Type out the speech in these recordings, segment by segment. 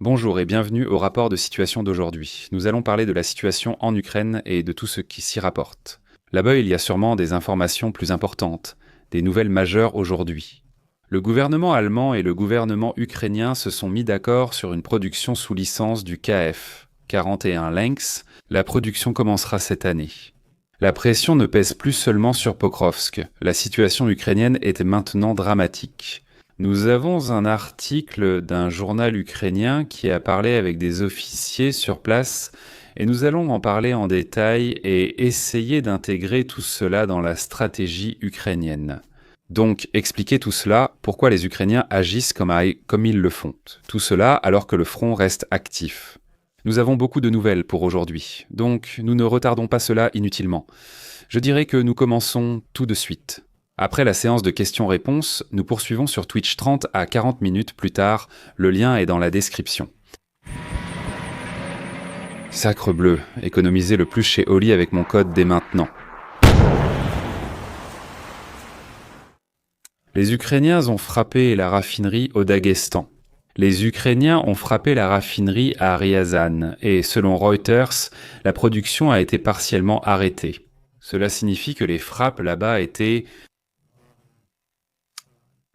Bonjour et bienvenue au rapport de situation d'aujourd'hui. Nous allons parler de la situation en Ukraine et de tout ce qui s'y rapporte. Là-bas, il y a sûrement des informations plus importantes, des nouvelles majeures aujourd'hui. Le gouvernement allemand et le gouvernement ukrainien se sont mis d'accord sur une production sous licence du KF-41 Lynx. La production commencera cette année. La pression ne pèse plus seulement sur Pokrovsk. La situation ukrainienne est maintenant dramatique. Nous avons un article d'un journal ukrainien qui a parlé avec des officiers sur place et nous allons en parler en détail et essayer d'intégrer tout cela dans la stratégie ukrainienne. Donc, expliquer tout cela, pourquoi les Ukrainiens agissent comme ils le font. Tout cela alors que le front reste actif. Nous avons beaucoup de nouvelles pour aujourd'hui, donc nous ne retardons pas cela inutilement. Je dirais que nous commençons tout de suite. Après la séance de questions-réponses, nous poursuivons sur Twitch 30 à 40 minutes plus tard. Le lien est dans la description. Sacre bleu, économisez le plus chez Oli avec mon code dès maintenant. Les Ukrainiens ont frappé la raffinerie au Daghestan. Les Ukrainiens ont frappé la raffinerie à Ryazan et, selon Reuters, la production a été partiellement arrêtée. Cela signifie que les frappes là-bas étaient...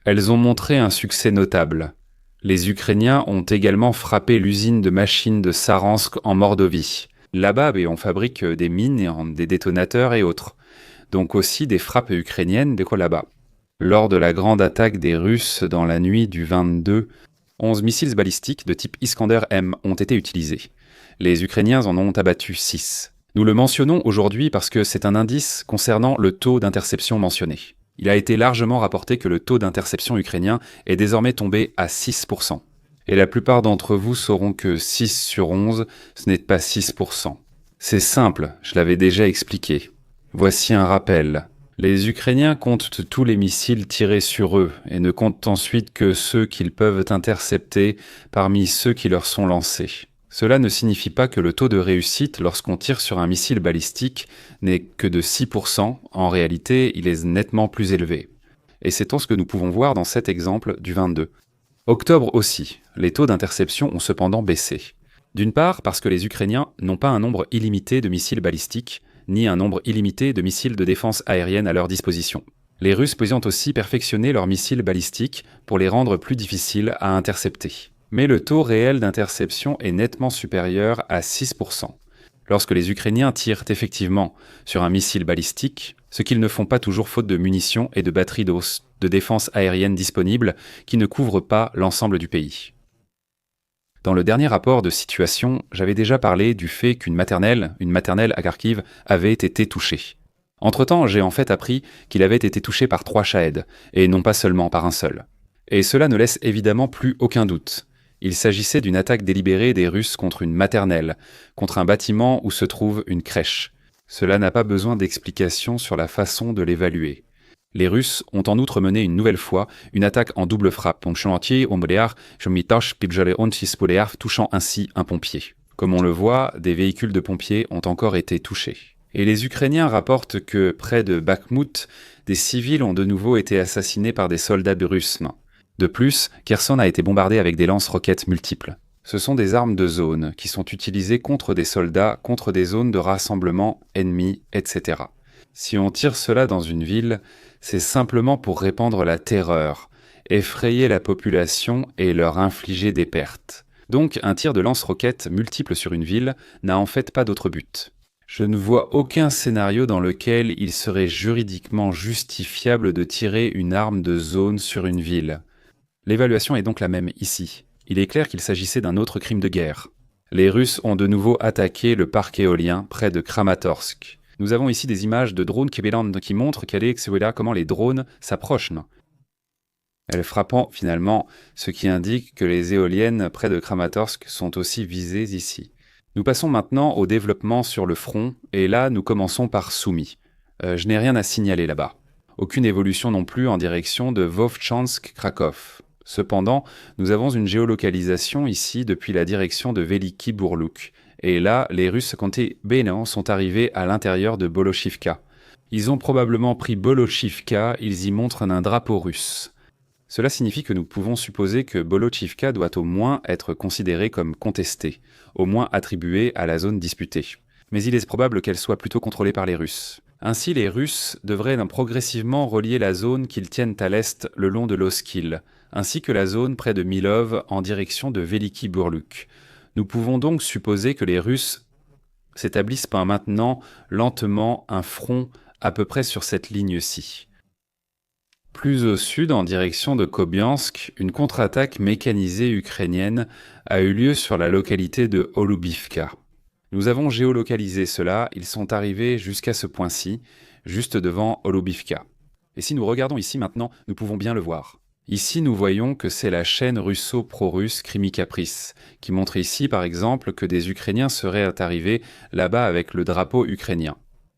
Elles ont montré un succès notable. Les Ukrainiens ont également frappé l'usine de machines de Saransk en Mordovie. Là-bas, on fabrique des mines, des détonateurs et autres. Donc aussi des frappes ukrainiennes là-bas. Lors de la grande attaque des Russes dans la nuit du 22, 11 missiles balistiques de type Iskander-M ont été utilisés. Les Ukrainiens en ont abattu 6. Nous le mentionnons aujourd'hui parce que c'est un indice concernant le taux d'interception mentionné. Il a été largement rapporté que le taux d'interception ukrainien est désormais tombé à 6%. Et la plupart d'entre vous sauront que 6 sur 11, ce n'est pas 6%. C'est simple, je l'avais déjà expliqué. Voici un rappel. Les Ukrainiens comptent tous les missiles tirés sur eux et ne comptent ensuite que ceux qu'ils peuvent intercepter parmi ceux qui leur sont lancés. Cela ne signifie pas que le taux de réussite lorsqu'on tire sur un missile balistique n'est que de 6%, en réalité il est nettement plus élevé. Et c'est ce que nous pouvons voir dans cet exemple du 22. Octobre aussi, les taux d'interception ont cependant baissé. D'une part parce que les Ukrainiens n'ont pas un nombre illimité de missiles balistiques, ni un nombre illimité de missiles de défense aérienne à leur disposition. Les Russes ont aussi perfectionné leurs missiles balistiques pour les rendre plus difficiles à intercepter. Mais le taux réel d'interception est nettement supérieur à 6%. Lorsque les Ukrainiens tirent effectivement sur un missile balistique, ce qu'ils ne font pas toujours faute de munitions et de batteries de défense aérienne disponibles qui ne couvrent pas l'ensemble du pays. Dans le dernier rapport de situation, j'avais déjà parlé du fait qu'une maternelle à Kharkiv, avait été touchée. Entre-temps, j'ai en fait appris qu'il avait été touché par 3 Shahed, et non pas seulement par un seul. Et cela ne laisse évidemment plus aucun doute. Il s'agissait d'une attaque délibérée des Russes contre une maternelle, contre un bâtiment où se trouve une crèche. Cela n'a pas besoin d'explication sur la façon de l'évaluer. Les Russes ont en outre mené une nouvelle fois une attaque en double frappe, touchant ainsi un pompier. Comme on le voit, des véhicules de pompiers ont encore été touchés. Et les Ukrainiens rapportent que, près de Bakhmut, des civils ont de nouveau été assassinés par des soldats russes. De plus, Kherson a été bombardé avec des lance-roquettes multiples. Ce sont des armes de zone qui sont utilisées contre des soldats, contre des zones de rassemblement ennemis, etc. Si on tire cela dans une ville, c'est simplement pour répandre la terreur, effrayer la population et leur infliger des pertes. Donc un tir de lance-roquettes multiple sur une ville n'a en fait pas d'autre but. Je ne vois aucun scénario dans lequel il serait juridiquement justifiable de tirer une arme de zone sur une ville. L'évaluation est donc la même ici. Il est clair qu'il s'agissait d'un autre crime de guerre. Les Russes ont de nouveau attaqué le parc éolien près de Kramatorsk. Nous avons ici des images de drones qui montrent comment les drones s'approchent. Elles frappant finalement, ce qui indique que les éoliennes près de Kramatorsk sont aussi visées ici. Nous passons maintenant au développement sur le front, et là nous commençons par Soumy. Je n'ai rien à signaler là-bas. Aucune évolution non plus en direction de Vovchansk-Krakow. Cependant, nous avons une géolocalisation ici depuis la direction de Veliki Burluk. Et là, les Russes sont arrivés à l'intérieur de Bolochivka. Ils ont probablement pris Bolochivka, ils y montrent un drapeau russe. Cela signifie que nous pouvons supposer que Bolochivka doit au moins être considérée comme contestée, au moins attribuée à la zone disputée. Mais il est probable qu'elle soit plutôt contrôlée par les Russes. Ainsi, les Russes devraient progressivement relier la zone qu'ils tiennent à l'est le long de l'Oskil, ainsi que la zone près de Milov en direction de Veliki Burluk. Nous pouvons donc supposer que les Russes s'établissent par maintenant lentement un front à peu près sur cette ligne-ci. Plus au sud, en direction de Kobiansk, une contre-attaque mécanisée ukrainienne a eu lieu sur la localité de Holubivka. Nous avons géolocalisé cela, ils sont arrivés jusqu'à ce point-ci, juste devant Holubivka. Et si nous regardons ici maintenant, nous pouvons bien le voir. Ici, nous voyons que c'est la chaîne russo-pro-russe Krimi Caprice, qui montre ici, par exemple, que des Ukrainiens seraient arrivés là-bas avec le drapeau ukrainien.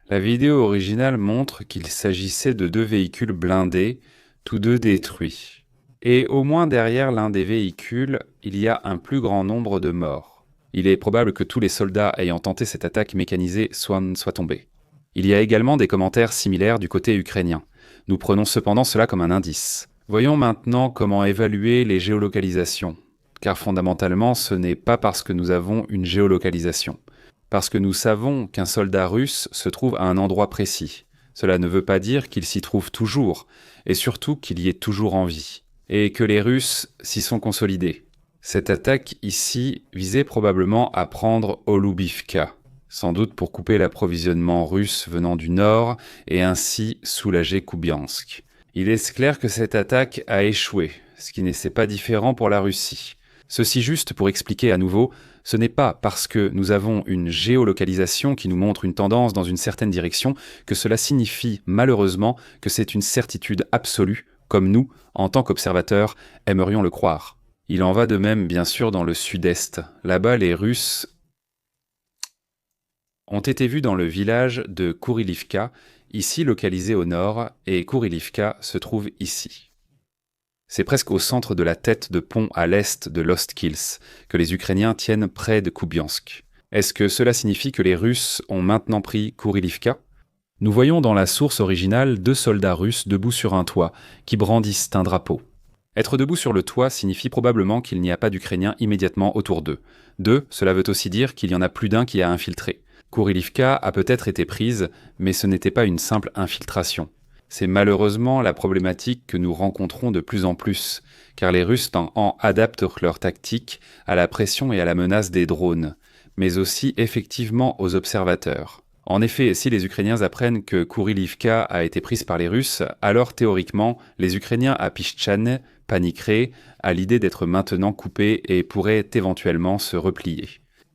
La vidéo originale montre qu'il s'agissait de 2 véhicules blindés, tous deux détruits. Et au moins derrière l'un des véhicules, il y a un plus grand nombre de morts. Il est probable que tous les soldats ayant tenté cette attaque mécanisée soient tombés. Il y a également des commentaires similaires du côté ukrainien. Nous prenons cependant cela comme un indice. Voyons maintenant comment évaluer les géolocalisations, car fondamentalement ce n'est pas parce que nous avons une géolocalisation. Parce que nous savons qu'un soldat russe se trouve à un endroit précis. Cela ne veut pas dire qu'il s'y trouve toujours, et surtout qu'il y est toujours en vie, et que les Russes s'y sont consolidés. Cette attaque ici visait probablement à prendre Holubivka, sans doute pour couper l'approvisionnement russe venant du nord et ainsi soulager Kupiansk. Il est clair que cette attaque a échoué, ce qui n'est pas différent pour la Russie. Ceci juste pour expliquer à nouveau, ce n'est pas parce que nous avons une géolocalisation qui nous montre une tendance dans une certaine direction que cela signifie malheureusement que c'est une certitude absolue, comme nous, en tant qu'observateurs, aimerions le croire. Il en va de même bien sûr dans le sud-est. Là-bas, les Russes ont été vus dans le village de Kurilivka, ici localisé au nord, et Kurilivka se trouve ici. C'est presque au centre de la tête de pont à l'est de l'Ostkils, que les Ukrainiens tiennent près de Kupiansk. Est-ce que cela signifie que les Russes ont maintenant pris Kurilivka ? Nous voyons dans la source originale 2 soldats russes debout sur un toit, qui brandissent un drapeau. Être debout sur le toit signifie probablement qu'il n'y a pas d'Ukrainiens immédiatement autour d'eux. 2, cela veut aussi dire qu'il y en a plus d'un qui a infiltré. Kurilivka a peut-être été prise, mais ce n'était pas une simple infiltration. C'est malheureusement la problématique que nous rencontrons de plus en plus, car les Russes adaptent leur tactique à la pression et à la menace des drones, mais aussi effectivement aux observateurs. En effet, si les Ukrainiens apprennent que Kurilivka a été prise par les Russes, alors théoriquement, les Ukrainiens à Piszczane paniqueraient à l'idée d'être maintenant coupés et pourraient éventuellement se replier.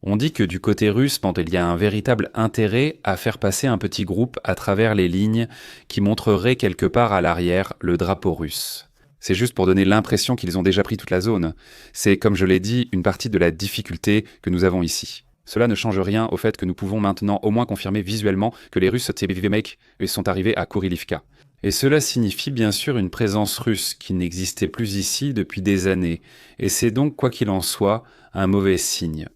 On dit que du côté russe, il y a un véritable intérêt à faire passer un petit groupe à travers les lignes qui montrerait quelque part à l'arrière le drapeau russe. C'est juste pour donner l'impression qu'ils ont déjà pris toute la zone. C'est, comme je l'ai dit, une partie de la difficulté que nous avons ici. Cela ne change rien au fait que nous pouvons maintenant au moins confirmer visuellement que les Russes sont arrivés à Kurilivka. Et cela signifie bien sûr une présence russe qui n'existait plus ici depuis des années, et c'est donc, quoi qu'il en soit, un mauvais signe.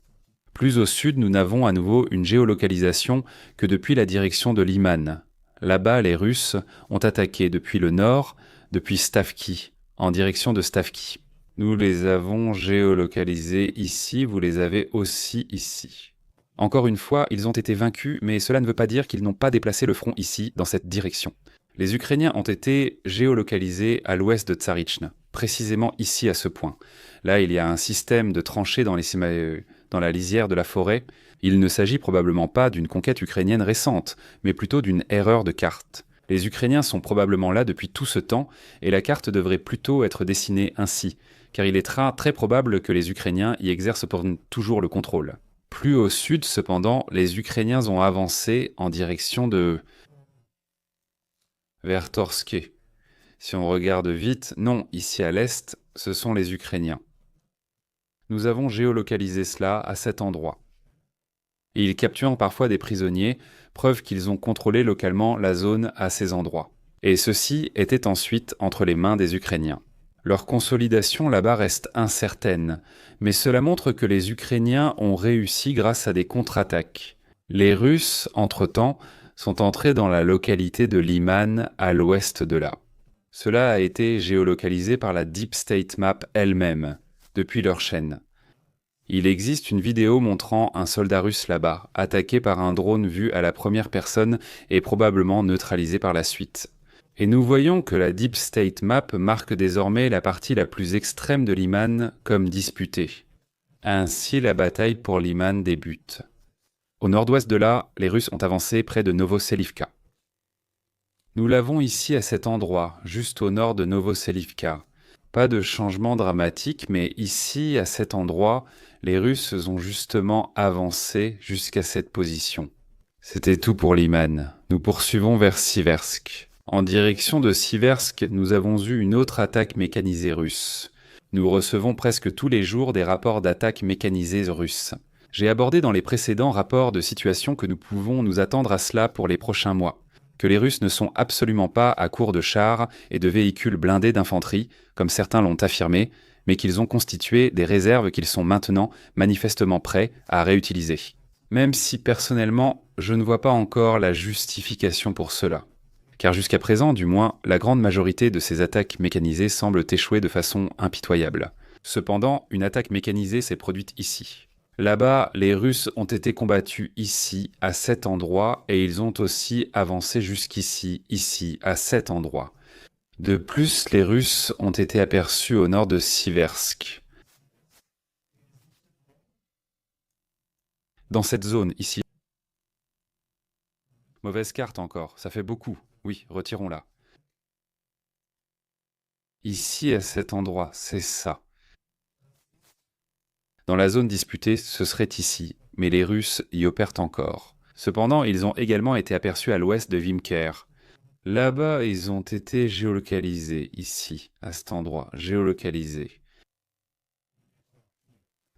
Plus au sud, nous n'avons à nouveau une géolocalisation que depuis la direction de Liman. Là-bas, les Russes ont attaqué depuis le nord, depuis Stavki, en direction de Stavki. Nous les avons géolocalisés ici, vous les avez aussi ici. Encore une fois, ils ont été vaincus, mais cela ne veut pas dire qu'ils n'ont pas déplacé le front ici, dans cette direction. Les Ukrainiens ont été géolocalisés à l'ouest de Tsarichne, précisément ici à ce point. Là, il y a un système de tranchées dans la lisière de la forêt. Il ne s'agit probablement pas d'une conquête ukrainienne récente, mais plutôt d'une erreur de carte. Les Ukrainiens sont probablement là depuis tout ce temps, et la carte devrait plutôt être dessinée ainsi, car il est très probable que les Ukrainiens y exercent toujours le contrôle. Plus au sud, cependant, les Ukrainiens ont avancé en direction de vers Torske. Si on regarde vite, non, ici à l'est, ce sont les Ukrainiens. Nous avons géolocalisé cela à cet endroit. Et ils capturent parfois des prisonniers, preuve qu'ils ont contrôlé localement la zone à ces endroits. Et ceci était ensuite entre les mains des Ukrainiens. Leur consolidation là-bas reste incertaine, mais cela montre que les Ukrainiens ont réussi grâce à des contre-attaques. Les Russes, entre-temps, sont entrés dans la localité de Liman à l'ouest de là. Cela a été géolocalisé par la Deep State Map elle-même, depuis leur chaîne. Il existe une vidéo montrant un soldat russe là-bas, attaqué par un drone vu à la première personne et probablement neutralisé par la suite. Et nous voyons que la Deep State Map marque désormais la partie la plus extrême de Liman comme disputée. Ainsi, la bataille pour Liman débute. Au nord-ouest de là, les Russes ont avancé près de Novoselivka. Nous l'avons ici à cet endroit, juste au nord de Novoselivka. Pas de changement dramatique, mais ici, à cet endroit, les Russes ont justement avancé jusqu'à cette position. C'était tout pour Liman. Nous poursuivons vers Siversk. En direction de Siversk, nous avons eu une autre attaque mécanisée russe. Nous recevons presque tous les jours des rapports d'attaques mécanisées russes. J'ai abordé dans les précédents rapports de situation que nous pouvons nous attendre à cela pour les prochains mois. Que les Russes ne sont absolument pas à court de chars et de véhicules blindés d'infanterie, comme certains l'ont affirmé, mais qu'ils ont constitué des réserves qu'ils sont maintenant manifestement prêts à réutiliser. Même si personnellement, je ne vois pas encore la justification pour cela. Car jusqu'à présent, du moins, la grande majorité de ces attaques mécanisées semblent échouer de façon impitoyable. Cependant, une attaque mécanisée s'est produite ici. Là-bas, les Russes ont été combattus ici, à cet endroit, et ils ont aussi avancé jusqu'ici, ici, à cet endroit. De plus, les Russes ont été aperçus au nord de Siversk. Dans cette zone, ici. Mauvaise carte encore, ça fait beaucoup. Oui, retirons-la. Ici, à cet endroit, c'est ça. Dans la zone disputée, ce serait ici, mais les Russes y opèrent encore. Cependant, ils ont également été aperçus à l'ouest de Vimker. Là-bas, ils ont été géolocalisés, ici, à cet endroit, géolocalisés.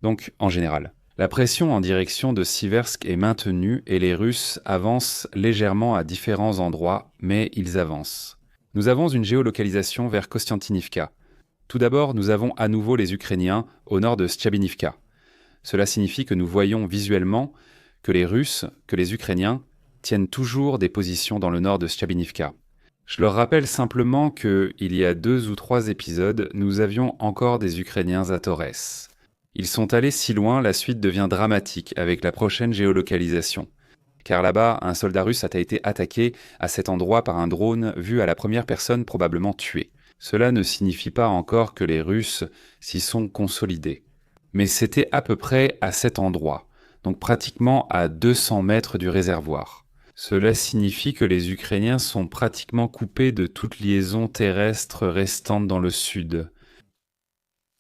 Donc, en général, la pression en direction de Siversk est maintenue et les Russes avancent légèrement à différents endroits, mais ils avancent. Nous avons une géolocalisation vers Kostiantynivka. Tout d'abord, nous avons à nouveau les Ukrainiens au nord de Stchabinivka. Cela signifie que nous voyons visuellement que les Russes, que les Ukrainiens, tiennent toujours des positions dans le nord de Stchabinivka. Je leur rappelle simplement que, il y a 2 ou 3 épisodes, nous avions encore des Ukrainiens à Torres. Ils sont allés si loin, la suite devient dramatique avec la prochaine géolocalisation. Car là-bas, un soldat russe a été attaqué à cet endroit par un drone vu à la première personne probablement tué. Cela ne signifie pas encore que les Russes s'y sont consolidés. Mais c'était à peu près à cet endroit, donc pratiquement à 200 mètres du réservoir. Cela signifie que les Ukrainiens sont pratiquement coupés de toute liaison terrestre restante dans le sud.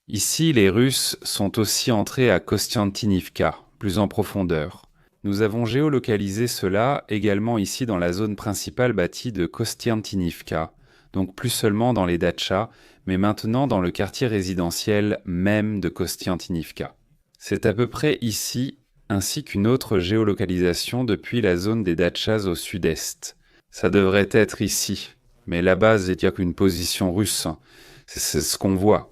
Ici, les Russes sont aussi entrés à Kostiantynivka, plus en profondeur. Nous avons géolocalisé cela également ici dans la zone principale bâtie de Kostiantynivka, donc plus seulement dans les dachas, mais maintenant dans le quartier résidentiel même de Kostiantynivka. C'est à peu près ici, ainsi qu'une autre géolocalisation depuis la zone des dachas au sud-est. Ça devrait être ici, mais là-bas, il n'y a qu'une position russe. C'est ce qu'on voit.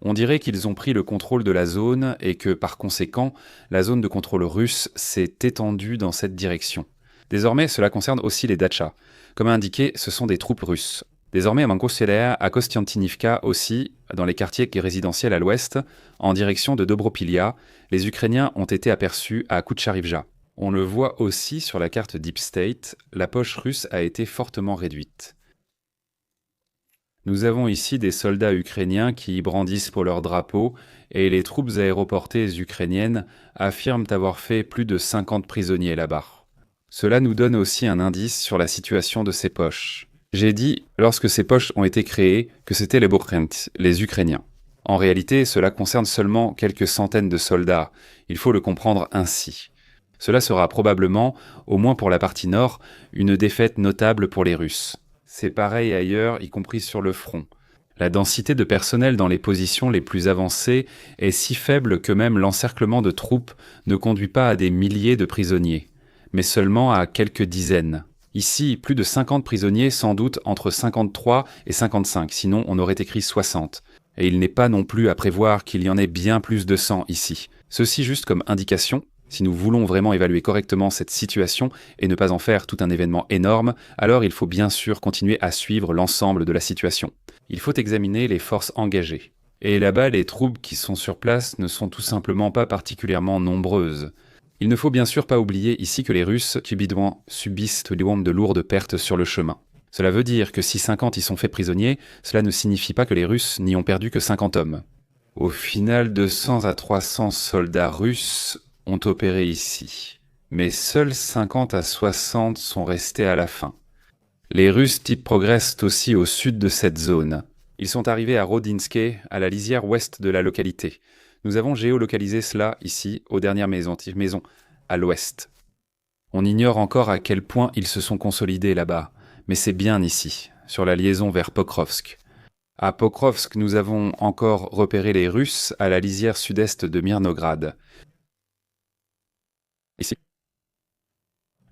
On dirait qu'ils ont pris le contrôle de la zone et que, par conséquent, la zone de contrôle russe s'est étendue dans cette direction. Désormais, cela concerne aussi les dachas. Comme indiqué, ce sont des troupes russes. Désormais, à Mankoselea, à Kostiantynivka aussi, dans les quartiers résidentiels à l'ouest, en direction de Dobropilia, les Ukrainiens ont été aperçus à Koutcharivja. On le voit aussi sur la carte Deep State, la poche russe a été fortement réduite. Nous avons ici des soldats ukrainiens qui y brandissent pour leur drapeau et les troupes aéroportées ukrainiennes affirment avoir fait plus de 50 prisonniers là-bas. Cela nous donne aussi un indice sur la situation de ces poches. J'ai dit, lorsque ces poches ont été créées, que c'était les Bokrent, les Ukrainiens. En réalité, cela concerne seulement quelques centaines de soldats. Il faut le comprendre ainsi. Cela sera probablement, au moins pour la partie nord, une défaite notable pour les Russes. C'est pareil ailleurs, y compris sur le front. La densité de personnel dans les positions les plus avancées est si faible que même l'encerclement de troupes ne conduit pas à des milliers de prisonniers, mais seulement à quelques dizaines. Ici, plus de 50 prisonniers, sans doute entre 53 et 55, sinon on aurait écrit 60. Et il n'est pas non plus à prévoir qu'il y en ait bien plus de 100 ici. Ceci juste comme indication. Si nous voulons vraiment évaluer correctement cette situation et ne pas en faire tout un événement énorme, alors il faut bien sûr continuer à suivre l'ensemble de la situation. Il faut examiner les forces engagées. Et là-bas, les troupes qui sont sur place ne sont tout simplement pas particulièrement nombreuses. Il ne faut bien sûr pas oublier ici que les Russes subissent de lourdes pertes sur le chemin. Cela veut dire que si 50 y sont faits prisonniers, cela ne signifie pas que les Russes n'y ont perdu que 50 hommes. Au final, 200 à 300 soldats russes ont opéré ici, mais seuls 50 à 60 sont restés à la fin. Les Russes progressent aussi au sud de cette zone. Ils sont arrivés à Rodinske, à la lisière ouest de la localité. Nous avons géolocalisé cela ici, aux dernières maisons, à l'ouest. On ignore encore à quel point ils se sont consolidés là-bas, mais c'est bien ici, sur la liaison vers Pokrovsk. À Pokrovsk, nous avons encore repéré les Russes à la lisière sud-est de Mirnograd. Ici.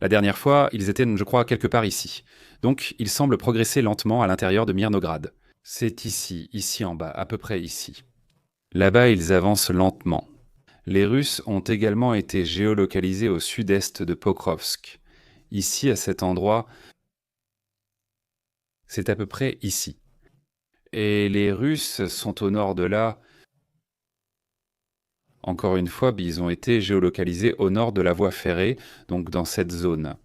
La dernière fois, ils étaient, je crois, quelque part ici. Donc, ils semblent progresser lentement à l'intérieur de Mirnograd. C'est ici en bas, à peu près ici. Là-bas, ils avancent lentement. Les Russes ont également été géolocalisés au sud-est de Pokrovsk. Ici, à cet endroit, c'est à peu près ici. Et les Russes sont au nord de là. Encore une fois, ils ont été géolocalisés au nord de la voie ferrée, donc dans cette zone.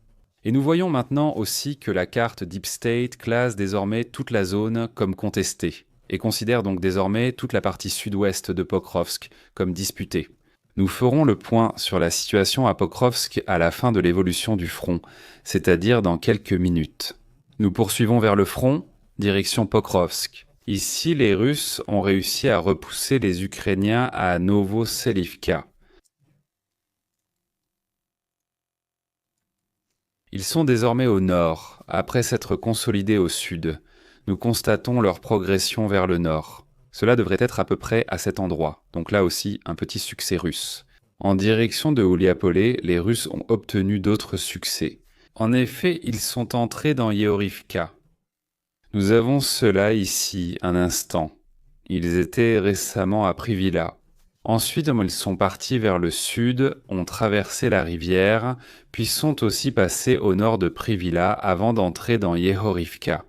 Et nous voyons maintenant aussi que la carte Deep State classe désormais toute la zone comme contestée, et considère donc désormais toute la partie sud-ouest de Pokrovsk comme disputée. Nous ferons le point sur la situation à Pokrovsk à la fin de l'évolution du front, c'est-à-dire dans quelques minutes. Nous poursuivons vers le front, direction Pokrovsk. Ici, les Russes ont réussi à repousser les Ukrainiens à Novoselivka. Ils sont désormais au nord, après s'être consolidés au sud. Nous constatons leur progression vers le nord. Cela devrait être à peu près à cet endroit, donc là aussi un petit succès russe. En direction de Ouliapolé, les Russes ont obtenu d'autres succès. En effet, ils sont entrés dans Yeorivka. Nous avons cela ici, un instant. Ils étaient récemment à Privila. Ensuite, ils sont partis vers le sud, ont traversé la rivière, puis sont aussi passés au nord de Privila avant d'entrer dans Yehorivka.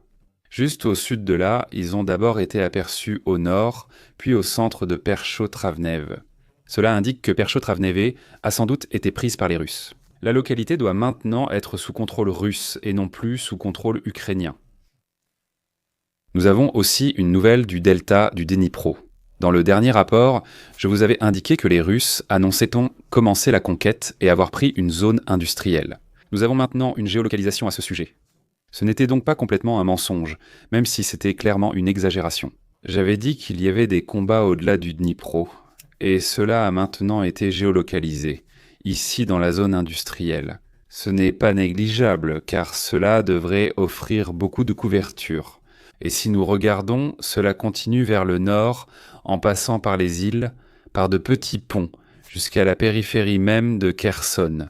Juste au sud de là, ils ont d'abord été aperçus au nord, puis au centre de Perchotravnev. Cela indique que Perchotravneve a sans doute été prise par les Russes. La localité doit maintenant être sous contrôle russe et non plus sous contrôle ukrainien. Nous avons aussi une nouvelle du delta du Dnipro. Dans le dernier rapport, je vous avais indiqué que les Russes annonçaient-on commencer la conquête et avoir pris une zone industrielle. Nous avons maintenant une géolocalisation à ce sujet. Ce n'était donc pas complètement un mensonge, même si c'était clairement une exagération. J'avais dit qu'il y avait des combats au-delà du Dnipro, et cela a maintenant été géolocalisé, ici dans la zone industrielle. Ce n'est pas négligeable, car cela devrait offrir beaucoup de couverture. Et si nous regardons, cela continue vers le nord, en passant par les îles, par de petits ponts, jusqu'à la périphérie même de Kherson.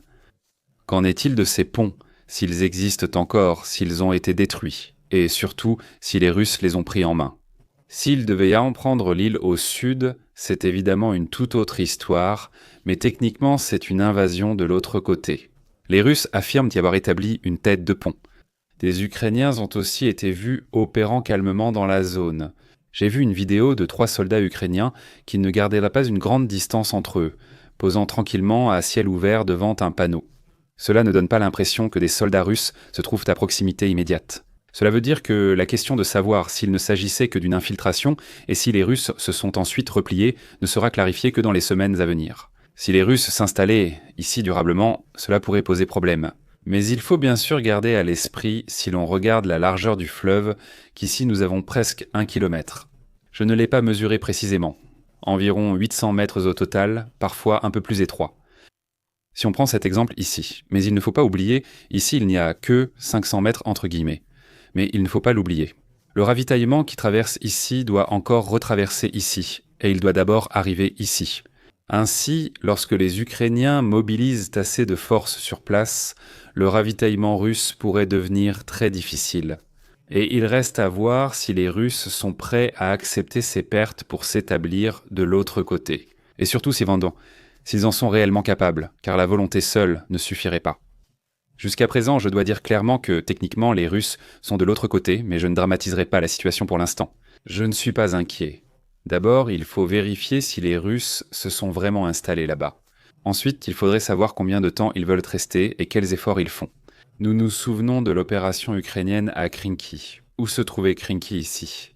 Qu'en est-il de ces ponts, s'ils existent encore, s'ils ont été détruits, et surtout si les Russes les ont pris en main? S'ils devaient en prendre l'île au sud, c'est évidemment une toute autre histoire, mais techniquement c'est une invasion de l'autre côté. Les Russes affirment y avoir établi une tête de pont. Des Ukrainiens ont aussi été vus opérant calmement dans la zone. J'ai vu une vidéo de 3 soldats ukrainiens qui ne gardaient pas une grande distance entre eux, posant tranquillement à ciel ouvert devant un panneau. Cela ne donne pas l'impression que des soldats russes se trouvent à proximité immédiate. Cela veut dire que la question de savoir s'il ne s'agissait que d'une infiltration et si les Russes se sont ensuite repliés ne sera clarifiée que dans les semaines à venir. Si les Russes s'installaient ici durablement, cela pourrait poser problème. Mais il faut bien sûr garder à l'esprit, si l'on regarde la largeur du fleuve, qu'ici nous avons presque 1 kilomètre. Je ne l'ai pas mesuré précisément. Environ 800 mètres au total, parfois un peu plus étroit. Si on prend cet exemple ici, mais il ne faut pas oublier, ici il n'y a que 500 mètres entre guillemets. Mais il ne faut pas l'oublier. Le ravitaillement qui traverse ici doit encore retraverser ici, et il doit d'abord arriver ici. Ainsi, lorsque les Ukrainiens mobilisent assez de forces sur place, le ravitaillement russe pourrait devenir très difficile. Et il reste à voir si les Russes sont prêts à accepter ces pertes pour s'établir de l'autre côté. Et surtout s'ils en sont réellement capables, car la volonté seule ne suffirait pas. Jusqu'à présent, je dois dire clairement que techniquement les Russes sont de l'autre côté, mais je ne dramatiserai pas la situation pour l'instant. Je ne suis pas inquiet. D'abord, il faut vérifier si les Russes se sont vraiment installés là-bas. Ensuite, il faudrait savoir combien de temps ils veulent rester et quels efforts ils font. Nous nous souvenons de l'opération ukrainienne à Krinky. Où se trouvait Krinky ici?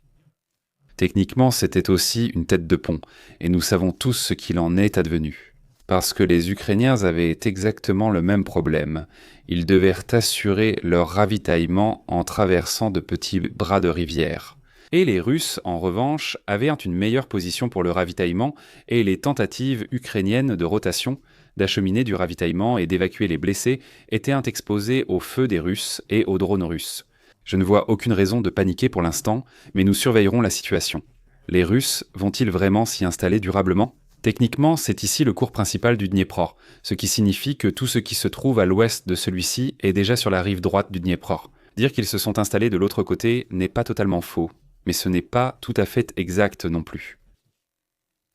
Techniquement, c'était aussi une tête de pont, et nous savons tous ce qu'il en est advenu. Parce que les Ukrainiens avaient exactement le même problème. Ils devaient assurer leur ravitaillement en traversant de petits bras de rivière. Et les Russes, en revanche, avaient une meilleure position pour le ravitaillement et les tentatives ukrainiennes de rotation, d'acheminer du ravitaillement et d'évacuer les blessés étaient exposées au feu des Russes et aux drones russes. Je ne vois aucune raison de paniquer pour l'instant, mais nous surveillerons la situation. Les Russes vont-ils vraiment s'y installer durablement ? Techniquement, c'est ici le cours principal du Dniepr, ce qui signifie que tout ce qui se trouve à l'ouest de celui-ci est déjà sur la rive droite du Dniepr. Dire qu'ils se sont installés de l'autre côté n'est pas totalement faux, mais ce n'est pas tout à fait exact non plus.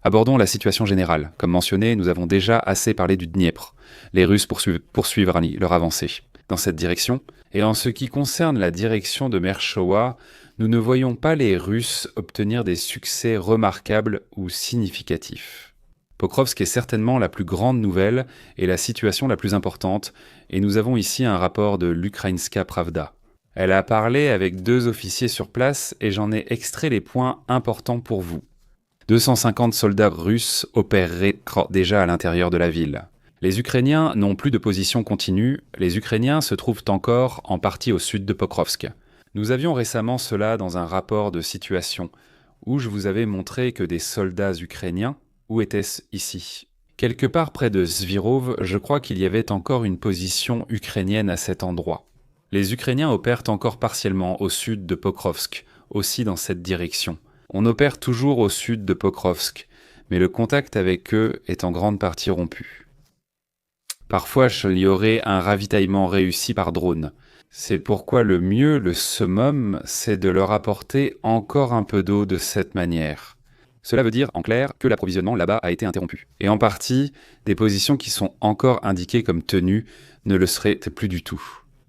Abordons la situation générale. Comme mentionné, nous avons déjà assez parlé du Dniepr. Les Russes poursuivent leur avancée dans cette direction, et en ce qui concerne la direction de Mershowa, nous ne voyons pas les Russes obtenir des succès remarquables ou significatifs. Pokrovsk est certainement la plus grande nouvelle et la situation la plus importante, et nous avons ici un rapport de l'Ukraïnska Pravda. Elle a parlé avec 2 officiers sur place et j'en ai extrait les points importants pour vous. 250 soldats russes opéreraient déjà à l'intérieur de la ville. Les Ukrainiens n'ont plus de position continue, les Ukrainiens se trouvent encore en partie au sud de Pokrovsk. Nous avions récemment cela dans un rapport de situation, où je vous avais montré que des soldats ukrainiens, où était-ce ici ? Quelque part près de Svirov, je crois qu'il y avait encore une position ukrainienne à cet endroit. Les Ukrainiens opèrent encore partiellement au sud de Pokrovsk, aussi dans cette direction. On opère toujours au sud de Pokrovsk, mais le contact avec eux est en grande partie rompu. Parfois, il y aurait un ravitaillement réussi par drone. C'est pourquoi le mieux, le summum, c'est de leur apporter encore un peu d'eau de cette manière. Cela veut dire, en clair, que l'approvisionnement là-bas a été interrompu. Et en partie, des positions qui sont encore indiquées comme tenues ne le seraient plus du tout.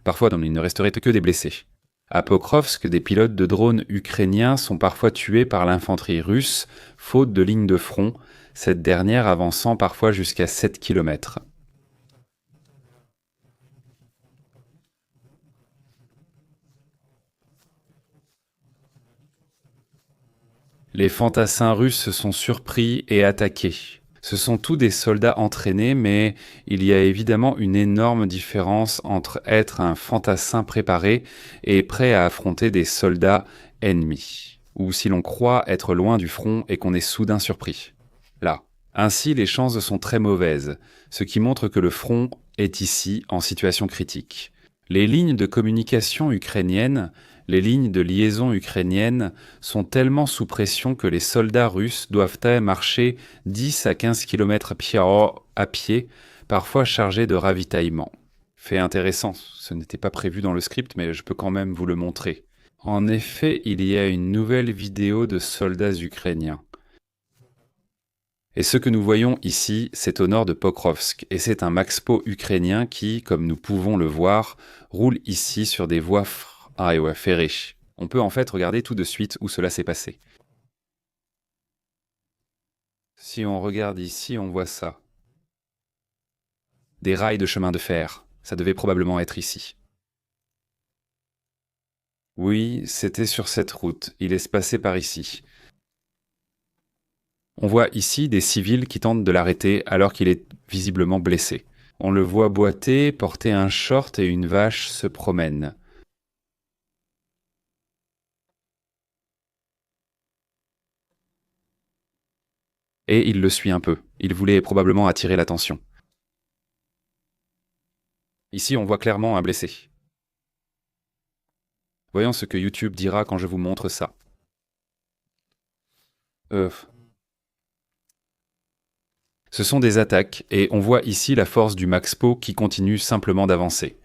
Parfois, il ne resterait que des blessés. À Pokrovsk, des pilotes de drones ukrainiens sont parfois tués par l'infanterie russe, faute de ligne de front, cette dernière avançant parfois jusqu'à 7 km. Les fantassins russes sont surpris et attaqués. Ce sont tous des soldats entraînés, mais il y a évidemment une énorme différence entre être un fantassin préparé et prêt à affronter des soldats ennemis, ou si l'on croit être loin du front et qu'on est soudain surpris. Là. Ainsi, les chances sont très mauvaises, ce qui montre que le front est ici en situation critique. Les lignes de communication ukrainiennes, les lignes de liaison ukrainiennes sont tellement sous pression que les soldats russes doivent marcher 10 à 15 km à pied, parfois chargés de ravitaillement. Fait intéressant, ce n'était pas prévu dans le script, mais je peux quand même vous le montrer. En effet, il y a une nouvelle vidéo de soldats ukrainiens. Et ce que nous voyons ici, c'est au nord de Pokrovsk, et c'est un Maxpo ukrainien qui, comme nous pouvons le voir, roule ici sur des voies ferrées. On peut en fait regarder tout de suite où cela s'est passé. Si on regarde ici, on voit ça. Des rails de chemin de fer, ça devait probablement être ici. Oui, c'était sur cette route, il est passé par ici. On voit ici des civils qui tentent de l'arrêter alors qu'il est visiblement blessé. On le voit boiter, porter un short et une vache se promène. Et il le suit un peu. Il voulait probablement attirer l'attention. Ici, on voit clairement un blessé. Voyons ce que YouTube dira quand je vous montre ça. Ce sont des attaques, et on voit ici la force du Maxpo qui continue simplement d'avancer.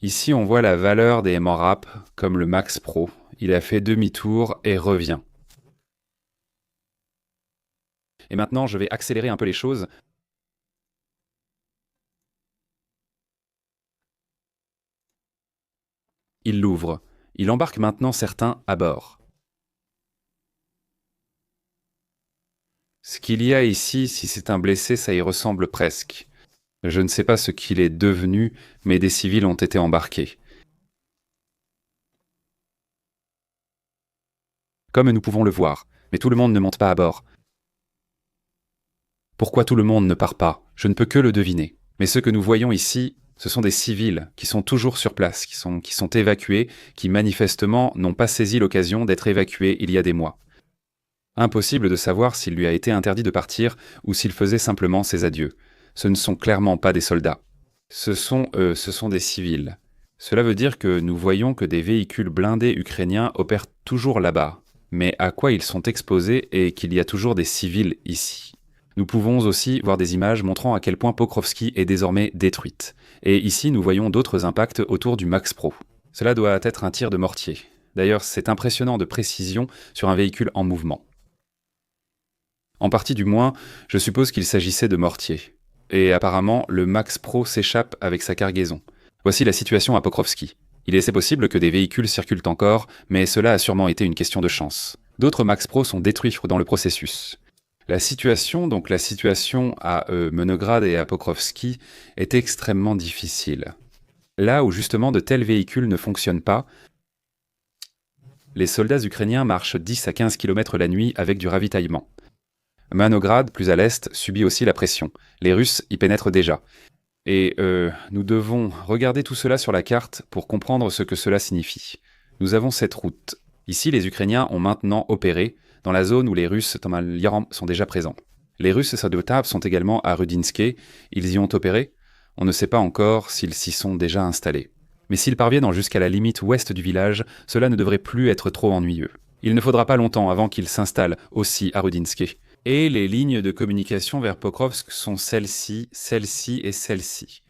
Ici, on voit la valeur des MRAP, comme le Max Pro. Il a fait demi-tour et revient. Et maintenant, je vais accélérer un peu les choses. Il l'ouvre. Il embarque maintenant certains à bord. Ce qu'il y a ici, si c'est un blessé, ça y ressemble presque. Je ne sais pas ce qu'il est devenu, mais des civils ont été embarqués. Comme nous pouvons le voir, mais tout le monde ne monte pas à bord. Pourquoi tout le monde ne part pas? Je ne peux que le deviner. Mais ce que nous voyons ici, ce sont des civils qui sont toujours sur place, qui sont évacués, qui manifestement n'ont pas saisi l'occasion d'être évacués il y a des mois. Impossible de savoir s'il lui a été interdit de partir ou s'il faisait simplement ses adieux. Ce ne sont clairement pas des soldats. Ce sont des civils. Cela veut dire que nous voyons que des véhicules blindés ukrainiens opèrent toujours là-bas, mais à quoi ils sont exposés et qu'il y a toujours des civils ici. Nous pouvons aussi voir des images montrant à quel point Pokrovski est désormais détruite. Et ici, nous voyons d'autres impacts autour du Max Pro. Cela doit être un tir de mortier. D'ailleurs, c'est impressionnant de précision sur un véhicule en mouvement. En partie du moins, je suppose qu'il s'agissait de mortiers. Et apparemment, le Max Pro s'échappe avec sa cargaison. Voici la situation à Pokrovski. Il est possible que des véhicules circulent encore, mais cela a sûrement été une question de chance. D'autres Max Pro sont détruits dans le processus. La situation à Menograd et à Pokrovski est extrêmement difficile. Là où justement de tels véhicules ne fonctionnent pas, les soldats ukrainiens marchent 10 à 15 km la nuit avec du ravitaillement. Menograd, plus à l'est, subit aussi la pression. Les Russes y pénètrent déjà. Et nous devons regarder tout cela sur la carte pour comprendre ce que cela signifie. Nous avons cette route. Ici, les Ukrainiens ont maintenant opéré dans la zone où les Russes sont déjà présents. Les Russes sadotables sont également à Rudinske. Ils y ont opéré. On ne sait pas encore s'ils s'y sont déjà installés. Mais s'ils parviennent jusqu'à la limite ouest du village, cela ne devrait plus être trop ennuyeux. Il ne faudra pas longtemps avant qu'ils s'installent aussi à Rudinske. Et les lignes de communication vers Pokrovsk sont celle-ci, celle-ci et celle-ci.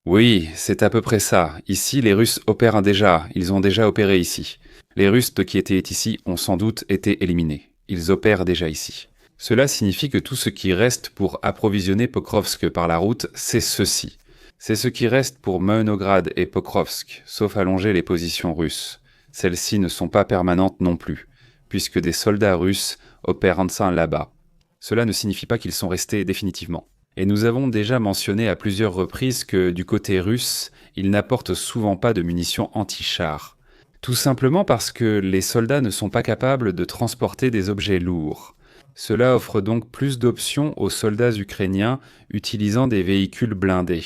Oui, c'est à peu près ça. Ici, les Russes opèrent déjà. Ils ont déjà opéré ici. Les Russes qui étaient ici ont sans doute été éliminés. Ils opèrent déjà ici. Cela signifie que tout ce qui reste pour approvisionner Pokrovsk par la route, c'est ceci. C'est ce qui reste pour Menograd et Pokrovsk, sauf allonger les positions russes. Celles-ci ne sont pas permanentes non plus, puisque des soldats russes opèrent enfin là-bas. Cela ne signifie pas qu'ils sont restés définitivement. Et nous avons déjà mentionné à plusieurs reprises que du côté russe, ils n'apportent souvent pas de munitions anti-chars. Tout simplement parce que les soldats ne sont pas capables de transporter des objets lourds. Cela offre donc plus d'options aux soldats ukrainiens utilisant des véhicules blindés.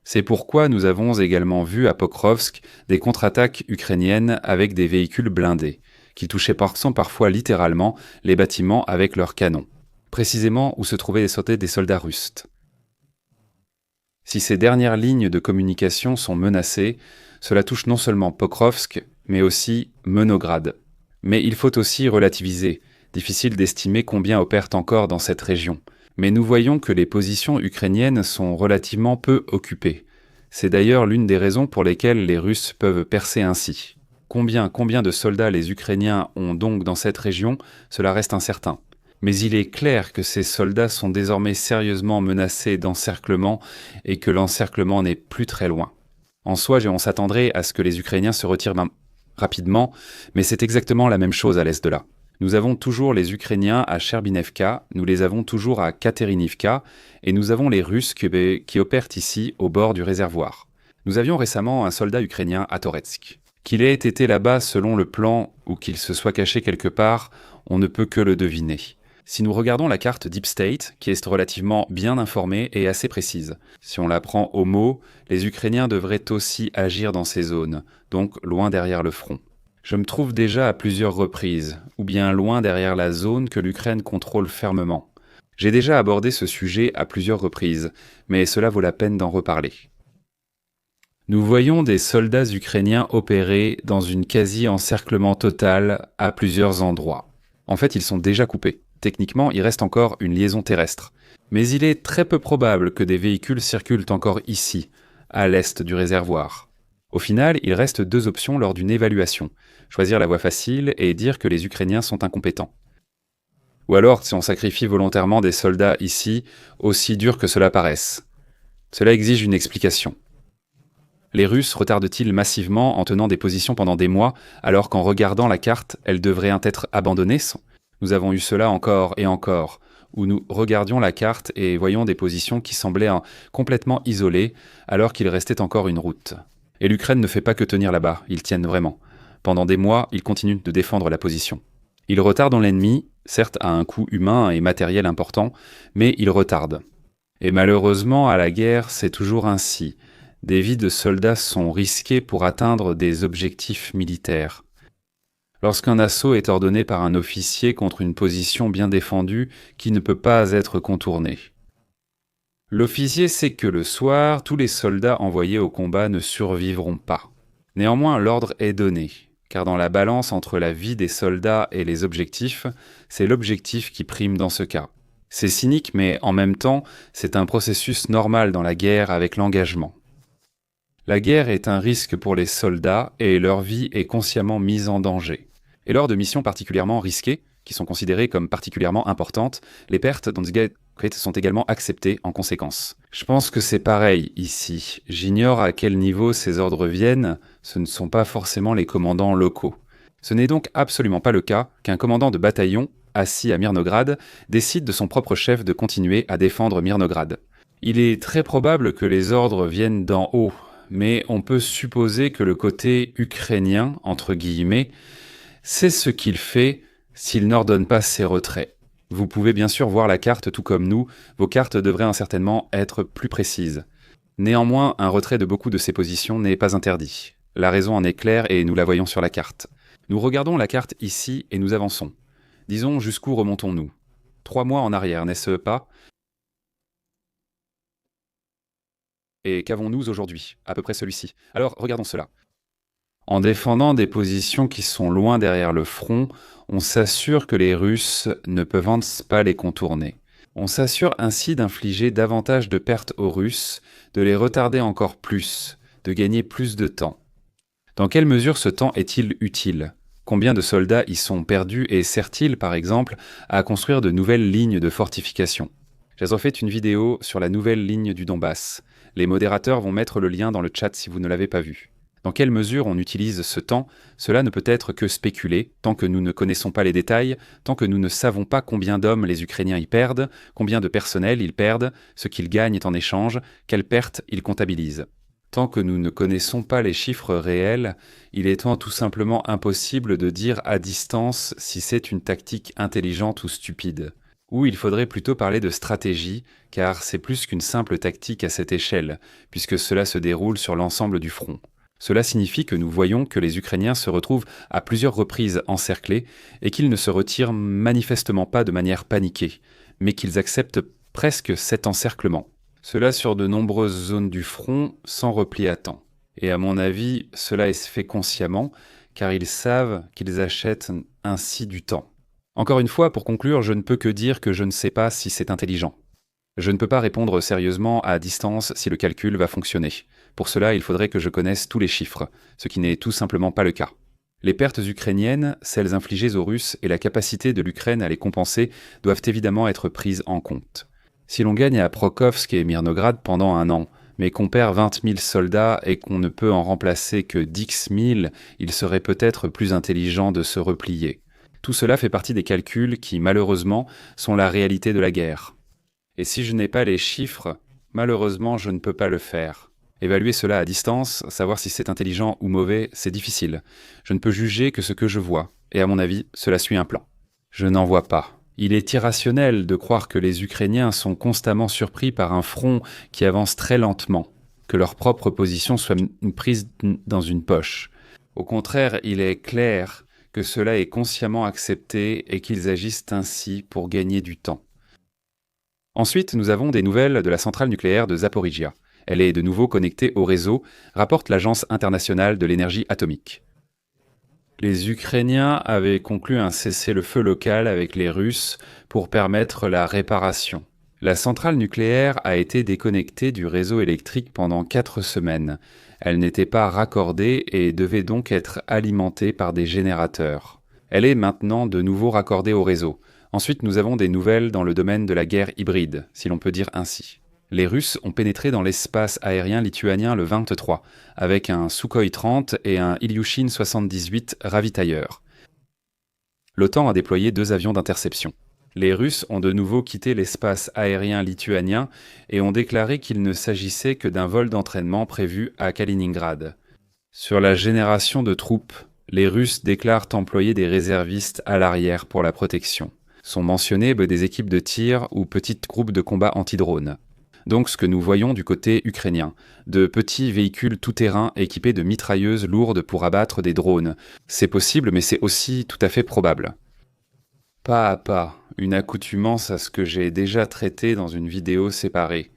C'est pourquoi nous avons également vu à Pokrovsk des contre-attaques ukrainiennes avec des véhicules blindés, qui touchaient parfois littéralement les bâtiments avec leurs canons, précisément où se trouvaient des soldats russes. Si ces dernières lignes de communication sont menacées, cela touche non seulement Pokrovsk, mais aussi Menograd. Mais il faut aussi relativiser. Difficile d'estimer combien opèrent encore dans cette région. Mais nous voyons que les positions ukrainiennes sont relativement peu occupées. C'est d'ailleurs l'une des raisons pour lesquelles les Russes peuvent percer ainsi. Combien de soldats les Ukrainiens ont donc dans cette région, cela reste incertain. Mais il est clair que ces soldats sont désormais sérieusement menacés d'encerclement et que l'encerclement n'est plus très loin. En soi, on s'attendrait à ce que les Ukrainiens se retirent rapidement, mais c'est exactement la même chose à l'est de là. Nous avons toujours les Ukrainiens à Sherbinevka, nous les avons toujours à Katerinivka, et nous avons les Russes qui opèrent ici au bord du réservoir. Nous avions récemment un soldat ukrainien à Toretsk. Qu'il ait été là-bas selon le plan ou qu'il se soit caché quelque part, on ne peut que le deviner. Si nous regardons la carte Deep State, qui est relativement bien informée et assez précise, si on la prend au mot, les Ukrainiens devraient aussi agir dans ces zones, donc loin derrière le front. Je me trouve déjà à plusieurs reprises, ou bien loin derrière la zone que l'Ukraine contrôle fermement. J'ai déjà abordé ce sujet à plusieurs reprises, mais cela vaut la peine d'en reparler. Nous voyons des soldats ukrainiens opérer dans une quasi-encerclement total à plusieurs endroits. En fait, ils sont déjà coupés. Techniquement, il reste encore une liaison terrestre. Mais il est très peu probable que des véhicules circulent encore ici, à l'est du réservoir. Au final, il reste deux options lors d'une évaluation. Choisir la voie facile et dire que les Ukrainiens sont incompétents. Ou alors si on sacrifie volontairement des soldats ici, aussi dur que cela paraisse. Cela exige une explication. Les Russes retardent-ils massivement en tenant des positions pendant des mois, alors qu'en regardant la carte, elles devraient être abandonnées? Nous avons eu cela encore et encore, où nous regardions la carte et voyions des positions qui semblaient complètement isolées, alors qu'il restait encore une route. Et l'Ukraine ne fait pas que tenir là-bas, ils tiennent vraiment. Pendant des mois, ils continuent de défendre la position. Ils retardent l'ennemi, certes à un coût humain et matériel important, mais ils retardent. Et malheureusement, à la guerre, c'est toujours ainsi. Des vies de soldats sont risquées pour atteindre des objectifs militaires. Lorsqu'un assaut est ordonné par un officier contre une position bien défendue qui ne peut pas être contournée. L'officier sait que le soir, tous les soldats envoyés au combat ne survivront pas. Néanmoins, l'ordre est donné, car dans la balance entre la vie des soldats et les objectifs, c'est l'objectif qui prime dans ce cas. C'est cynique, mais en même temps, c'est un processus normal dans la guerre avec l'engagement. La guerre est un risque pour les soldats et leur vie est consciemment mise en danger. Et lors de missions particulièrement risquées, qui sont considérées comme particulièrement importantes, les pertes dans ce sont également acceptées en conséquence. Je pense que c'est pareil ici. J'ignore à quel niveau ces ordres viennent, ce ne sont pas forcément les commandants locaux. Ce n'est donc absolument pas le cas qu'un commandant de bataillon, assis à Myrnograd, décide de son propre chef de continuer à défendre Myrnograd. Il est très probable que les ordres viennent d'en haut, mais on peut supposer que le côté ukrainien, entre guillemets, c'est ce qu'il fait s'il n'ordonne pas ses retraits. Vous pouvez bien sûr voir la carte tout comme nous, vos cartes devraient certainement être plus précises. Néanmoins, un retrait de beaucoup de ces positions n'est pas interdit. La raison en est claire et nous la voyons sur la carte. Nous regardons la carte ici et nous avançons. Disons jusqu'où remontons-nous? 3 mois en arrière, n'est-ce pas? Et qu'avons-nous aujourd'hui? À peu près celui-ci. Alors, regardons cela. En défendant des positions qui sont loin derrière le front, on s'assure que les Russes ne peuvent pas les contourner. On s'assure ainsi d'infliger davantage de pertes aux Russes, de les retarder encore plus, de gagner plus de temps. Dans quelle mesure ce temps est-il utile? Combien de soldats y sont perdus et sert-il, par exemple, à construire de nouvelles lignes de fortification? J'ai refait une vidéo sur la nouvelle ligne du Donbass. Les modérateurs vont mettre le lien dans le chat si vous ne l'avez pas vu. Dans quelle mesure on utilise ce temps, cela ne peut être que spéculer, tant que nous ne connaissons pas les détails, tant que nous ne savons pas combien d'hommes les Ukrainiens y perdent, combien de personnel ils perdent, ce qu'ils gagnent en échange, quelles pertes ils comptabilisent. Tant que nous ne connaissons pas les chiffres réels, il est tout simplement impossible de dire à distance si c'est une tactique intelligente ou stupide. Ou il faudrait plutôt parler de stratégie, car c'est plus qu'une simple tactique à cette échelle, puisque cela se déroule sur l'ensemble du front. Cela signifie que nous voyons que les Ukrainiens se retrouvent à plusieurs reprises encerclés et qu'ils ne se retirent manifestement pas de manière paniquée, mais qu'ils acceptent presque cet encerclement. Cela sur de nombreuses zones du front sans repli à temps. Et à mon avis, cela est fait consciemment, car ils savent qu'ils achètent ainsi du temps. Encore une fois, pour conclure, je ne peux que dire que je ne sais pas si c'est intelligent. Je ne peux pas répondre sérieusement à distance si le calcul va fonctionner. Pour cela, il faudrait que je connaisse tous les chiffres, ce qui n'est tout simplement pas le cas. Les pertes ukrainiennes, celles infligées aux Russes et la capacité de l'Ukraine à les compenser doivent évidemment être prises en compte. Si l'on gagne à Pokrovsk et Myrnograd pendant 1 an, mais qu'on perd 20 000 soldats et qu'on ne peut en remplacer que 10 000, il serait peut-être plus intelligent de se replier. Tout cela fait partie des calculs qui, malheureusement, sont la réalité de la guerre. Et si je n'ai pas les chiffres, malheureusement, je ne peux pas le faire. Évaluer cela à distance, savoir si c'est intelligent ou mauvais, c'est difficile. Je ne peux juger que ce que je vois, et à mon avis, cela suit un plan. Je n'en vois pas. Il est irrationnel de croire que les Ukrainiens sont constamment surpris par un front qui avance très lentement, que leur propre position soit prise dans une poche. Au contraire, il est clair que cela est consciemment accepté et qu'ils agissent ainsi pour gagner du temps. Ensuite, nous avons des nouvelles de la centrale nucléaire de Zaporijia. Elle est de nouveau connectée au réseau, rapporte l'Agence internationale de l'énergie atomique. Les Ukrainiens avaient conclu un cessez-le-feu local avec les Russes pour permettre la réparation. La centrale nucléaire a été déconnectée du réseau électrique pendant 4 semaines. Elle n'était pas raccordée et devait donc être alimentée par des générateurs. Elle est maintenant de nouveau raccordée au réseau. Ensuite, nous avons des nouvelles dans le domaine de la guerre hybride, si l'on peut dire ainsi. Les Russes ont pénétré dans l'espace aérien lituanien le 23, avec un Sukhoi 30 et un Ilyushin 78 ravitailleurs. L'OTAN a déployé 2 avions d'interception. Les Russes ont de nouveau quitté l'espace aérien lituanien et ont déclaré qu'il ne s'agissait que d'un vol d'entraînement prévu à Kaliningrad. Sur la génération de troupes, les Russes déclarent employer des réservistes à l'arrière pour la protection. Sont mentionnés des équipes de tir ou petits groupes de combat anti-drones. Donc ce que nous voyons du côté ukrainien, de petits véhicules tout-terrain équipés de mitrailleuses lourdes pour abattre des drones. C'est possible, mais c'est aussi tout à fait probable. Pas à pas, une accoutumance à ce que j'ai déjà traité dans une vidéo séparée.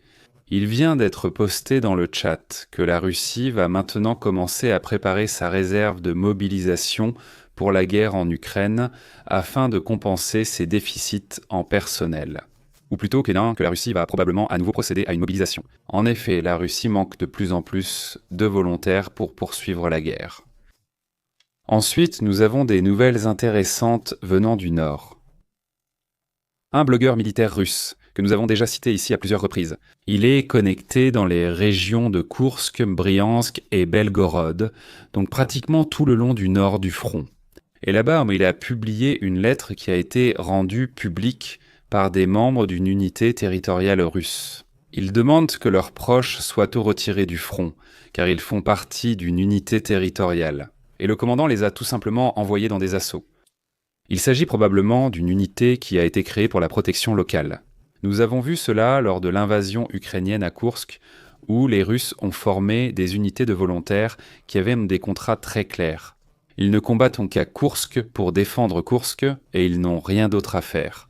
Il vient d'être posté dans le chat que la Russie va maintenant commencer à préparer sa réserve de mobilisation pour la guerre en Ukraine afin de compenser ses déficits en personnel. Ou plutôt que la Russie va probablement à nouveau procéder à une mobilisation. En effet, la Russie manque de plus en plus de volontaires pour poursuivre la guerre. Ensuite, nous avons des nouvelles intéressantes venant du Nord. Un blogueur militaire russe, que nous avons déjà cité ici à plusieurs reprises. Il est connecté dans les régions de Koursk, Briansk et Belgorod, donc pratiquement tout le long du nord du front. Et là-bas, il a publié une lettre qui a été rendue publique par des membres d'une unité territoriale russe. Ils demandent que leurs proches soient retirés du front, car ils font partie d'une unité territoriale. Et le commandant les a tout simplement envoyés dans des assauts. Il s'agit probablement d'une unité qui a été créée pour la protection locale. Nous avons vu cela lors de l'invasion ukrainienne à Koursk, où les Russes ont formé des unités de volontaires qui avaient des contrats très clairs. Ils ne combattent qu'à Koursk pour défendre Koursk et ils n'ont rien d'autre à faire.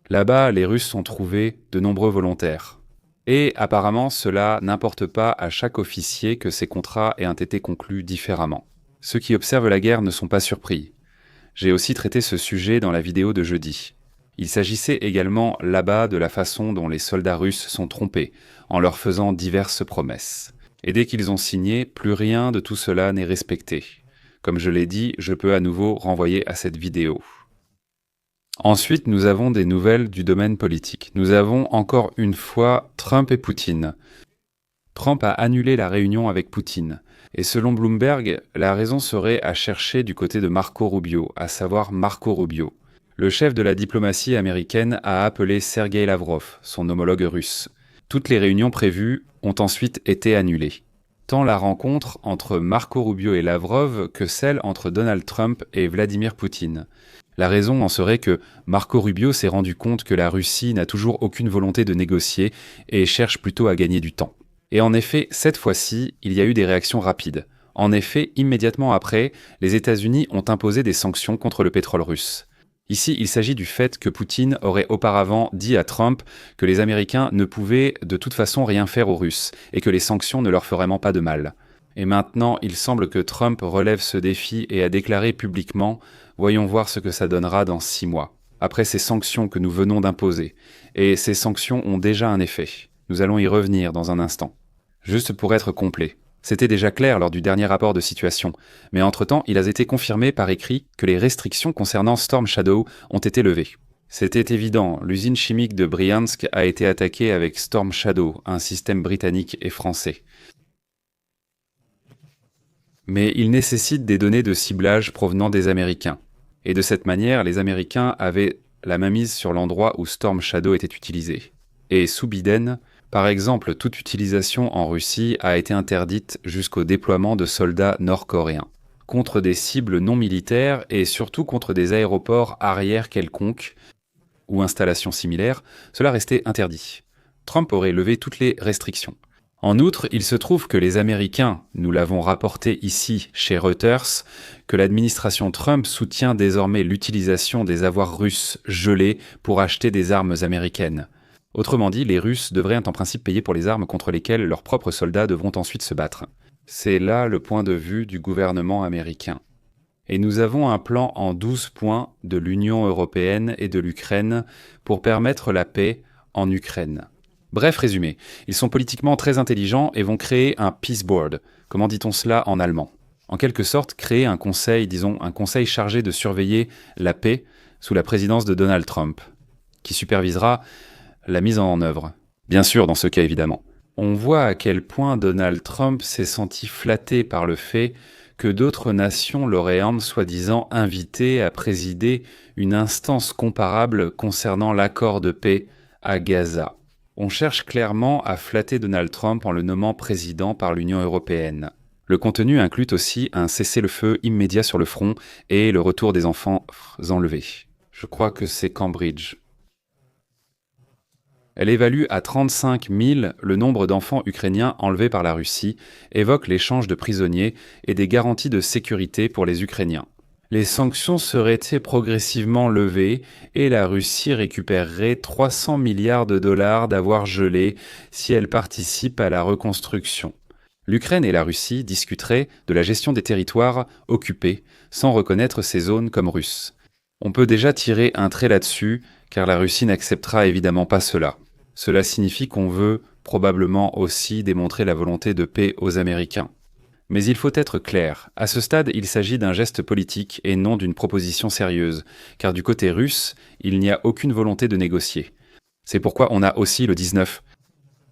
Là-bas, les Russes ont trouvé de nombreux volontaires. Et apparemment, cela n'importe pas à chaque officier que ces contrats aient été conclus différemment. Ceux qui observent la guerre ne sont pas surpris. J'ai aussi traité ce sujet dans la vidéo de jeudi. Il s'agissait également là-bas de la façon dont les soldats russes sont trompés, en leur faisant diverses promesses. Et dès qu'ils ont signé, plus rien de tout cela n'est respecté. Comme je l'ai dit, je peux à nouveau renvoyer à cette vidéo. Ensuite, nous avons des nouvelles du domaine politique. Nous avons encore une fois Trump et Poutine. Trump a annulé la réunion avec Poutine. Et selon Bloomberg, la raison serait à chercher du côté de Marco Rubio, à savoir Marco Rubio. Le chef de la diplomatie américaine a appelé Sergei Lavrov, son homologue russe. Toutes les réunions prévues ont ensuite été annulées. Tant la rencontre entre Marco Rubio et Lavrov que celle entre Donald Trump et Vladimir Poutine. La raison en serait que Marco Rubio s'est rendu compte que la Russie n'a toujours aucune volonté de négocier et cherche plutôt à gagner du temps. Et en effet, cette fois-ci, il y a eu des réactions rapides. En effet, immédiatement après, les États-Unis ont imposé des sanctions contre le pétrole russe. Ici, il s'agit du fait que Poutine aurait auparavant dit à Trump que les Américains ne pouvaient de toute façon rien faire aux Russes et que les sanctions ne leur feraient vraiment pas de mal. Et maintenant, il semble que Trump relève ce défi et a déclaré publiquement « Voyons voir ce que ça donnera dans 6 mois ». Après ces sanctions que nous venons d'imposer. Et ces sanctions ont déjà un effet. Nous allons y revenir dans un instant. Juste pour être complet. C'était déjà clair lors du dernier rapport de situation, mais entre-temps, il a été confirmé par écrit que les restrictions concernant Storm Shadow ont été levées. C'était évident, l'usine chimique de Briansk a été attaquée avec Storm Shadow, un système britannique et français. Mais il nécessite des données de ciblage provenant des Américains. Et de cette manière, les Américains avaient la mainmise sur l'endroit où Storm Shadow était utilisé. Et sous Biden, par exemple, toute utilisation en Russie a été interdite jusqu'au déploiement de soldats nord-coréens, contre des cibles non militaires et surtout contre des aéroports arrière quelconques ou installations similaires, cela restait interdit. Trump aurait levé toutes les restrictions. En outre, il se trouve que les Américains, nous l'avons rapporté ici chez Reuters, que l'administration Trump soutient désormais l'utilisation des avoirs russes gelés pour acheter des armes américaines. Autrement dit, les Russes devraient en principe payer pour les armes contre lesquelles leurs propres soldats devront ensuite se battre. C'est là le point de vue du gouvernement américain. Et nous avons un plan en 12 points de l'Union européenne et de l'Ukraine pour permettre la paix en Ukraine. Bref résumé, ils sont politiquement très intelligents et vont créer un peace board. Comment dit-on cela en allemand ? En quelque sorte, créer un conseil, disons un conseil chargé de surveiller la paix sous la présidence de Donald Trump, qui supervisera la mise en œuvre. Bien sûr, dans ce cas évidemment. On voit à quel point Donald Trump s'est senti flatté par le fait que d'autres nations l'auraient soi-disant invité à présider une instance comparable concernant l'accord de paix à Gaza. On cherche clairement à flatter Donald Trump en le nommant président par l'Union européenne. Le contenu inclut aussi un cessez-le-feu immédiat sur le front et le retour des enfants enlevés. Je crois que c'est Cambridge. Elle évalue à 35 000 le nombre d'enfants ukrainiens enlevés par la Russie, évoque l'échange de prisonniers et des garanties de sécurité pour les Ukrainiens. Les sanctions seraient progressivement levées et la Russie récupérerait 300 milliards de dollars d'avoirs gelés si elle participe à la reconstruction. L'Ukraine et la Russie discuteraient de la gestion des territoires occupés sans reconnaître ces zones comme russes. On peut déjà tirer un trait là-dessus, car la Russie n'acceptera évidemment pas cela. Cela signifie qu'on veut probablement aussi démontrer la volonté de paix aux Américains. Mais il faut être clair, à ce stade, il s'agit d'un geste politique et non d'une proposition sérieuse, car du côté russe, il n'y a aucune volonté de négocier. C'est pourquoi on a aussi le 19.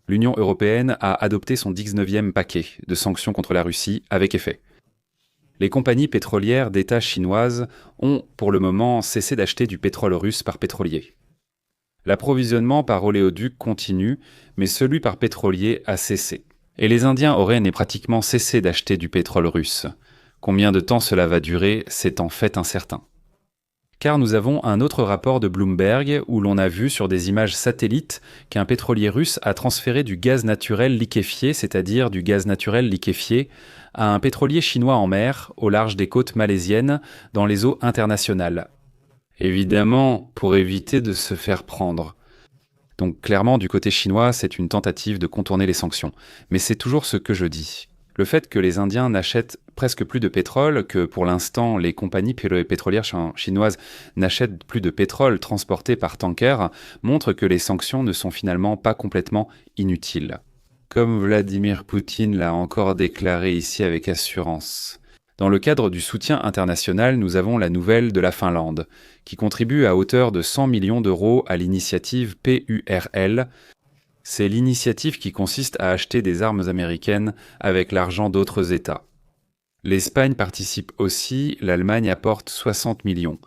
L'Union européenne a adopté son 19e paquet de sanctions contre la Russie avec effet. Les compagnies pétrolières d'État chinoises ont, pour le moment, cessé d'acheter du pétrole russe par pétrolier. L'approvisionnement par oléoduc continue, mais celui par pétrolier a cessé. Et les Indiens auraient pratiquement cessé d'acheter du pétrole russe. Combien de temps cela va durer, c'est en fait incertain. Car nous avons un autre rapport de Bloomberg où l'on a vu sur des images satellites qu'un pétrolier russe a transféré du gaz naturel liquéfié, c'est-à-dire du gaz naturel liquéfié, à un pétrolier chinois en mer, au large des côtes malaisiennes, dans les eaux internationales. Évidemment, pour éviter de se faire prendre. Donc clairement, du côté chinois, c'est une tentative de contourner les sanctions. Mais c'est toujours ce que je dis. Le fait que les Indiens n'achètent presque plus de pétrole, que pour l'instant les compagnies pétrolières chinoises n'achètent plus de pétrole transporté par tanker, montre que les sanctions ne sont finalement pas complètement inutiles. Comme Vladimir Poutine l'a encore déclaré ici avec assurance. Dans le cadre du soutien international, nous avons la nouvelle de la Finlande, qui contribue à hauteur de 100 millions d'euros à l'initiative PURL. C'est l'initiative qui consiste à acheter des armes américaines avec l'argent d'autres États. L'Espagne participe aussi, l'Allemagne apporte 60 millions.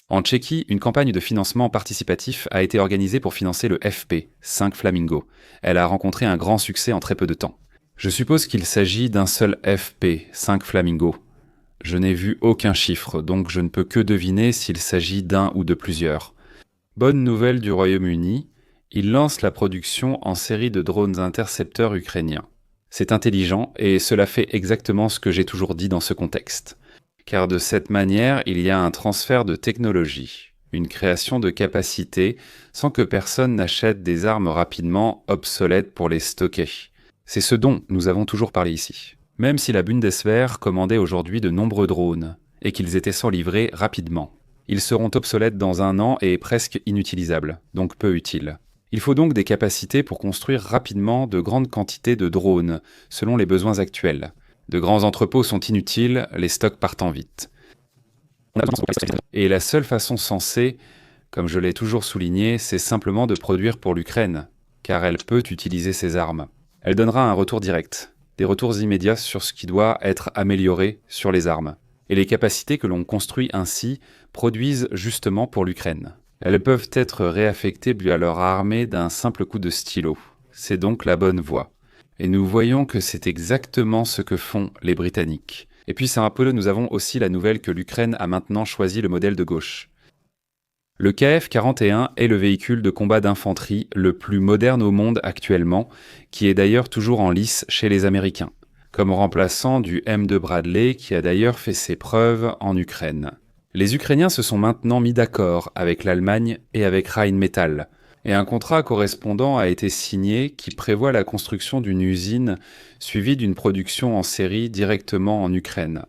En Tchéquie, une campagne de financement participatif a été organisée pour financer le FP, 5 Flamingo. Elle a rencontré un grand succès en très peu de temps. Je suppose qu'il s'agit d'un seul FP, 5 Flamingo. Je n'ai vu aucun chiffre, donc je ne peux que deviner s'il s'agit d'un ou de plusieurs. Bonne nouvelle du Royaume-Uni, il lance la production en série de drones intercepteurs ukrainiens. C'est intelligent et cela fait exactement ce que j'ai toujours dit dans ce contexte. Car de cette manière, il y a un transfert de technologie, une création de capacités sans que personne n'achète des armes rapidement obsolètes pour les stocker. C'est ce dont nous avons toujours parlé ici. Même si la Bundeswehr commandait aujourd'hui de nombreux drones, et qu'ils étaient sans livrer rapidement. Ils seront obsolètes dans 1 an et presque inutilisables, donc peu utiles. Il faut donc des capacités pour construire rapidement de grandes quantités de drones, selon les besoins actuels. De grands entrepôts sont inutiles, les stocks partant vite. Et la seule façon sensée, comme je l'ai toujours souligné, c'est simplement de produire pour l'Ukraine, car elle peut utiliser ces armes. Elle donnera un retour direct, des retours immédiats sur ce qui doit être amélioré sur les armes. Et les capacités que l'on construit ainsi produisent justement pour l'Ukraine. Elles peuvent être réaffectées à leur armée d'un simple coup de stylo. C'est donc la bonne voie. Et nous voyons que c'est exactement ce que font les Britanniques. Et puis nous avons aussi la nouvelle que l'Ukraine a maintenant choisi le modèle de gauche. Le Kf-41 est le véhicule de combat d'infanterie le plus moderne au monde actuellement, qui est d'ailleurs toujours en lice chez les Américains, comme remplaçant du M2 Bradley qui a d'ailleurs fait ses preuves en Ukraine. Les Ukrainiens se sont maintenant mis d'accord avec l'Allemagne et avec Rheinmetall, et un contrat correspondant a été signé qui prévoit la construction d'une usine suivie d'une production en série directement en Ukraine.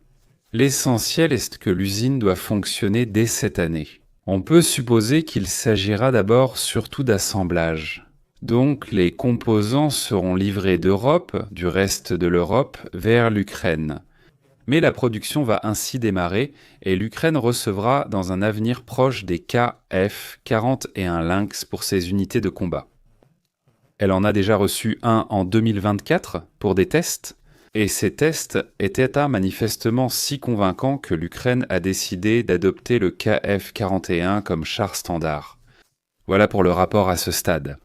L'essentiel est que l'usine doit fonctionner dès cette année. On peut supposer qu'il s'agira d'abord surtout d'assemblage. Donc les composants seront livrés d'Europe, du reste de l'Europe, vers l'Ukraine. Mais la production va ainsi démarrer et l'Ukraine recevra dans un avenir proche des Kf-41 Lynx pour ses unités de combat. Elle en a déjà reçu un en 2024 pour des tests, et ces tests étaient manifestement si convaincants que l'Ukraine a décidé d'adopter le Kf-41 comme char standard. Voilà pour le rapport à ce stade.